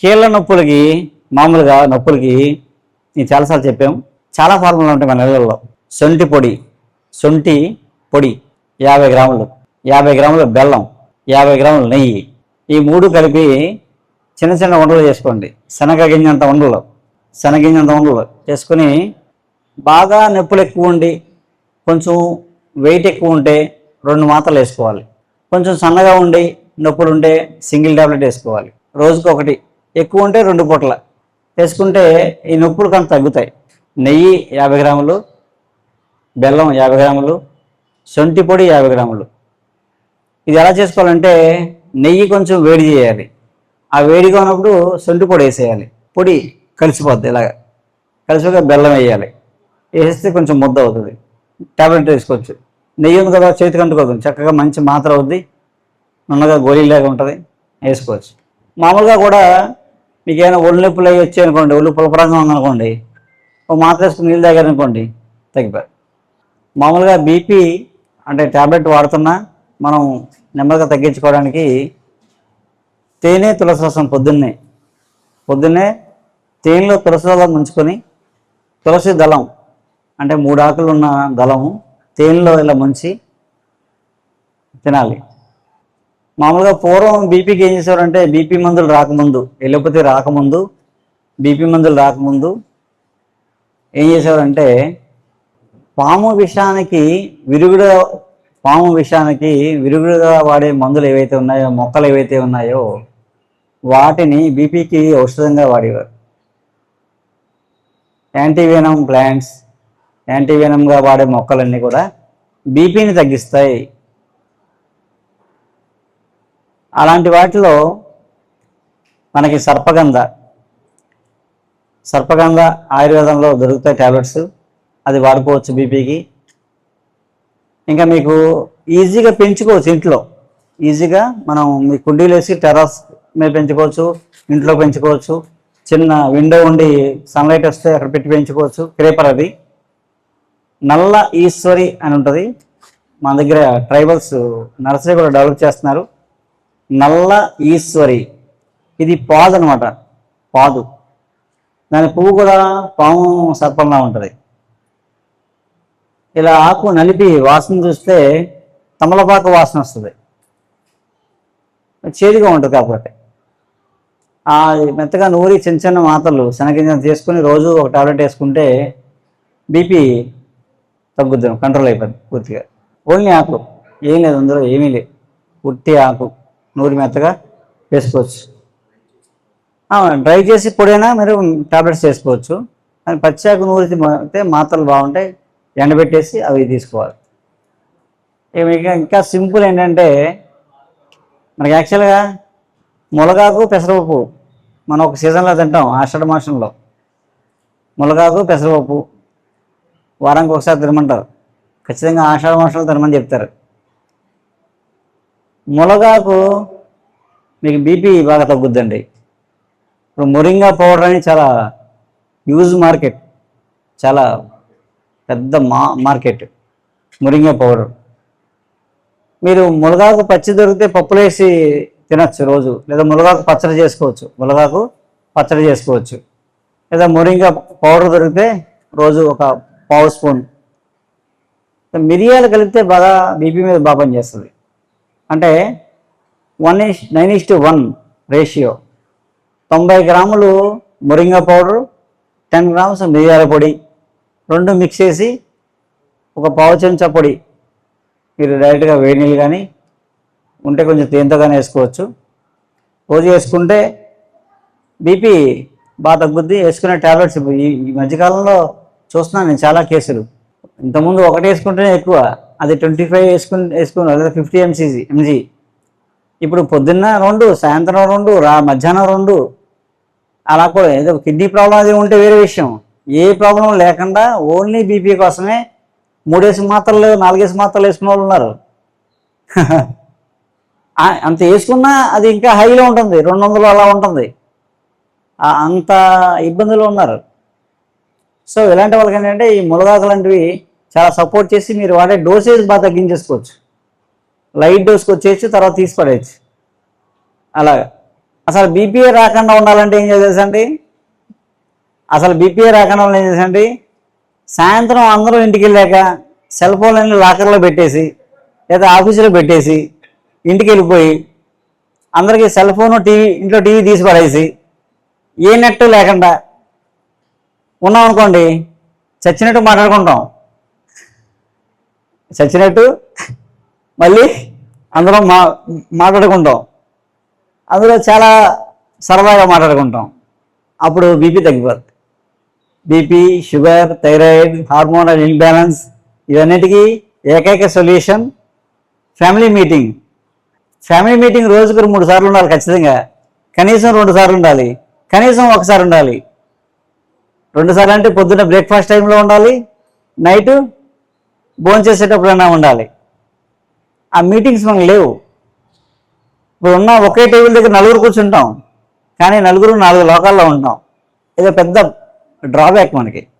కీళ్ళ నొప్పులకి మామూలుగా నొప్పులకి నేను చాలాసార్లు చెప్పాం, చాలా ఫార్ములాలు ఉంటాయి మన నెలల్లో. శొంఠి పొడి 50 గ్రాములు, 50 గ్రాముల బెల్లం, 50 గ్రాముల నెయ్యి, ఈ 3 కలిపి చిన్న చిన్న ఉండలు చేసుకోండి. శనగగింజంత ఉండలు చేసుకుని బాగా నొప్పులు ఎక్కువ ఉండి కొంచెం వెయిట్ ఎక్కువ ఉంటే 2 మాత్రలు వేసుకోవాలి. కొంచెం సన్నగా ఉండి నొప్పులు ఉంటే సింగిల్ టాబ్లెట్ వేసుకోవాలి. రోజుకి ఒకటి, ఎక్కువ ఉంటే 2 పూటల వేసుకుంటే ఈ నొప్పులు కొంత తగ్గుతాయి. నెయ్యి 50 గ్రాములు, బెల్లం 50 గ్రాములు, శొంఠి పొడి 50 గ్రాములు. ఇది ఎలా చేసుకోవాలంటే నెయ్యి కొంచెం వేడి చేయాలి, ఆ వేడిగా ఉన్నప్పుడు శొంఠి పొడి వేసేయాలి. పొడి కలిసిపోద్ది, ఇలాగ కలిసిపోతే బెల్లం వేయాలి, వేసేస్తే కొంచెం ముద్ద అవుతుంది. ట్యాబ్లెట్ వేసుకోవచ్చు. నెయ్యి ఉంది కదా చేతికి అంటుకోదు, చక్కగా మంచి మాత్ర అవుద్ది, నున్నగా గోళీలాగా ఉంటుంది, వేసుకోవచ్చు. మామూలుగా కూడా మీకు ఏమైనా ఒళ్ళు నొప్పులు అవి వచ్చాయనుకోండి, ఒళ్ళు పులపరంగా ఉందనుకోండి, ఒక మాత్ర వేసుకుని నీళ్ళు తాగారనుకోండి తగ్గిపోయి. మామూలుగా బీపీ అంటే ట్యాబ్లెట్ వాడుతున్నా మనం నెమ్మదిగా తగ్గించుకోవడానికి తేనె తులసి రసం పొద్దున్నే తేనెలో తులసి దళం ముంచుకొని, తులసి దళం అంటే 3 ఆకులు ఉన్న దళము తేనెలో ఇలా ముంచి తినాలి. మామూలుగా పూర్వం బీపీకి ఏం చేసేవారంటే బీపీ మందులు రాకముందు, ఎలోపతి రాకముందు, బీపీ మందులు రాకముందు ఏం చేసేవారంటే పాము విషానికి విరుగుడుగా వాడే మందులు ఏవైతే ఉన్నాయో, మొక్కలు ఏవైతే ఉన్నాయో వాటిని బీపీకి ఔషధంగా వాడేవారు. యాంటీవెనమ్ ప్లాంట్స్, యాంటీవెనమ్గా వాడే మొక్కలన్నీ కూడా బీపీని తగ్గిస్తాయి. అలాంటి వాటిలో మనకి సర్పగంధ ఆయుర్వేదంలో దొరుకుతాయి ట్యాబ్లెట్స్, అది వాడుకోవచ్చు బీపీకి. ఇంకా మీకు ఈజీగా పెంచుకోవచ్చు ఇంట్లో, ఈజీగా మనం మీ కుండీలు వేసి టెర్రస్ మీద పెంచుకోవచ్చు, ఇంట్లో పెంచుకోవచ్చు. చిన్న విండో ఉండి సన్లైట్ వస్తే అక్కడ పెట్టి పెంచుకోవచ్చు. క్రేపర్ అది నల్ల ఈశ్వరి అని ఉంటుంది, మన దగ్గర ట్రైబల్స్ నర్సరీ కూడా డెవలప్ చేస్తున్నారు. నల్ల ఈశ్వరి ఇది పాదు అనమాట, పాదు. దాని పువ్వు కూడా పాము సర్పంగా ఉంటుంది. ఇలా ఆకు నలిపి వాసన చూస్తే తమలపాకు వాసన వస్తుంది, చేదుగా ఉంటుంది. కాబట్టి ఆ మెత్తగా నూరి చిన్న చిన్న మాత్రలు శనగింజలు చేసుకుని రోజు ఒక టాబ్లెట్ వేసుకుంటే బీపీ తగ్గుద్దాం, కంట్రోల్ అయిపోద్ది పూర్తిగా. ఓన్లీ ఆకు, ఏం లేదు అందులో, ఏమీ లేదు, ఉట్టి ఆకు నూరి మెత్తగా వేసుకోవచ్చు. డ్రై చేసి పొడైనా మీరు టాబ్లెట్స్ వేసుకోవచ్చు. కానీ పచ్చాకు నూరితే మాత్రలు బాగుంటాయి, ఎండబెట్టేసి అవి తీసుకోవాలి. ఇంకా సింపుల్ ఏంటంటే మనకి యాక్చువల్గా మునగాకు పెసరపప్పు మనం ఒక సీజన్లో తింటాం, ఆషాఢ మాసంలో. మునగాకు పెసరపప్పు వారానికి ఒకసారి తినమంటారు, ఖచ్చితంగా ఆషాఢ మాసంలో తినమని చెప్తారు. మునగాకు మీకు బీపీ బాగా తగ్గుద్దండి. ఇప్పుడు మొరింగా పౌడర్ అని చాలా మార్కెట్, చాలా పెద్ద మార్కెట్ మొరింగా పౌడర్. మీరు మునగాకు పచ్చి దొరికితే పప్పులు వేసి తినచ్చు రోజు, లేదా మునగాకు పచ్చడి చేసుకోవచ్చు. లేదా మొరింగా పౌడర్ దొరికితే రోజు ఒక పావు స్పూన్. మిరియాలు కలిపితే బాగా బీపీ మీద బాగా పనిచేస్తుంది. అంటే 9:1 రేషియో. 90 గ్రాములు మొరింగా పౌడరు, 10 గ్రామ్స్ మిరియాల పొడి 2 మిక్స్ చేసి ఒక పావు చెంచా పొడి మీరు డైరెక్ట్గా వేడి నీళ్ళు కానీ ఉంటే కొంచెం తేనెతో కానీ వేసుకోవచ్చు. రోజు వేసుకుంటే బీపీ బాగా తగ్గుద్ది. వేసుకునే ట్యాబ్లెట్స్ ఈ మధ్యకాలంలో చూస్తున్నాను నేను చాలా కేసులు. ఇంతకుముందు ఒకటి వేసుకుంటేనే ఎక్కువ, అది 25 వేసుకుని లేదా 50 mg. ఇప్పుడు పొద్దున్న 2, సాయంత్రం 2, మధ్యాహ్నం 2. అలా కూడా ఏదో కిడ్నీ ప్రాబ్లం అది ఉంటే వేరే విషయం. ఏ ప్రాబ్లం లేకుండా ఓన్లీ బీపీ కోసమే 3 మాత్రలు 4 మాత్రలు వేసుకున్న వాళ్ళు ఉన్నారు. అంత వేసుకున్నా అది ఇంకా హైలో ఉంటుంది, 200 అలా ఉంటుంది. అంత ఇబ్బందులు ఉన్నారు. సో ఇలాంటి వాళ్ళకి ఏంటంటే ఈ మునగాకు లాంటివి చాలా సపోర్ట్ చేసి మీరు వాడే డోసేజ్ బాగా తగ్గించేసుకోవచ్చు. లైట్ డోస్కి వచ్చేసి తర్వాత తీసి పడేయచ్చు. అలాగా అసలు బీపీఏ రాకుండా ఉండాలంటే ఏం చేసేసండి? అసలు బీపీఏ రాకుండా ఏం చేసేసండి? సాయంత్రం అందరూ ఇంటికి వెళ్ళాక సెల్ ఫోన్లన్నీ లాకర్లో పెట్టేసి లేదా ఆఫీసులో పెట్టేసి ఇంటికి వెళ్ళిపోయి అందరికీ సెల్ ఫోను ఇంట్లో టీవీ తీసి పడేసి ఏ నెట్ లేకుండా ఉన్నాం అనుకోండి, చచ్చినట్టు మాట్లాడుకుంటాం. చచ్చినట్టు మళ్ళీ అందరం మాట్లాడుకుంటాం. అందులో చాలా సరదాగా మాట్లాడుకుంటాం. అప్పుడు బీపీ తగ్గిపోతుంది. BP, sugar, thyroid, hormonal imbalance ఇవన్నిటికీ ఏకైక solution family meeting. Family meeting రోజుకు 3 సార్లు ఉండాలి ఖచ్చితంగా. కనీసం 2 సార్లు ఉండాలి, కనీసం 1 సారి ఉండాలి. 2 సార్లు అంటే పొద్దున్న బ్రేక్ఫాస్ట్ టైంలో ఉండాలి, నైటు భోంచేసేటప్పుడైనా ఉండాలి. ఆ మీటింగ్స్ మనకు లేవు. ఇప్పుడు ఉన్న ఒకే టేబుల్ దగ్గర 4 కూర్చుంటాం, కానీ 4 4 లోకాల్లో ఉంటాం. ఇది పెద్ద డ్రాబ్యాక్ మనకి.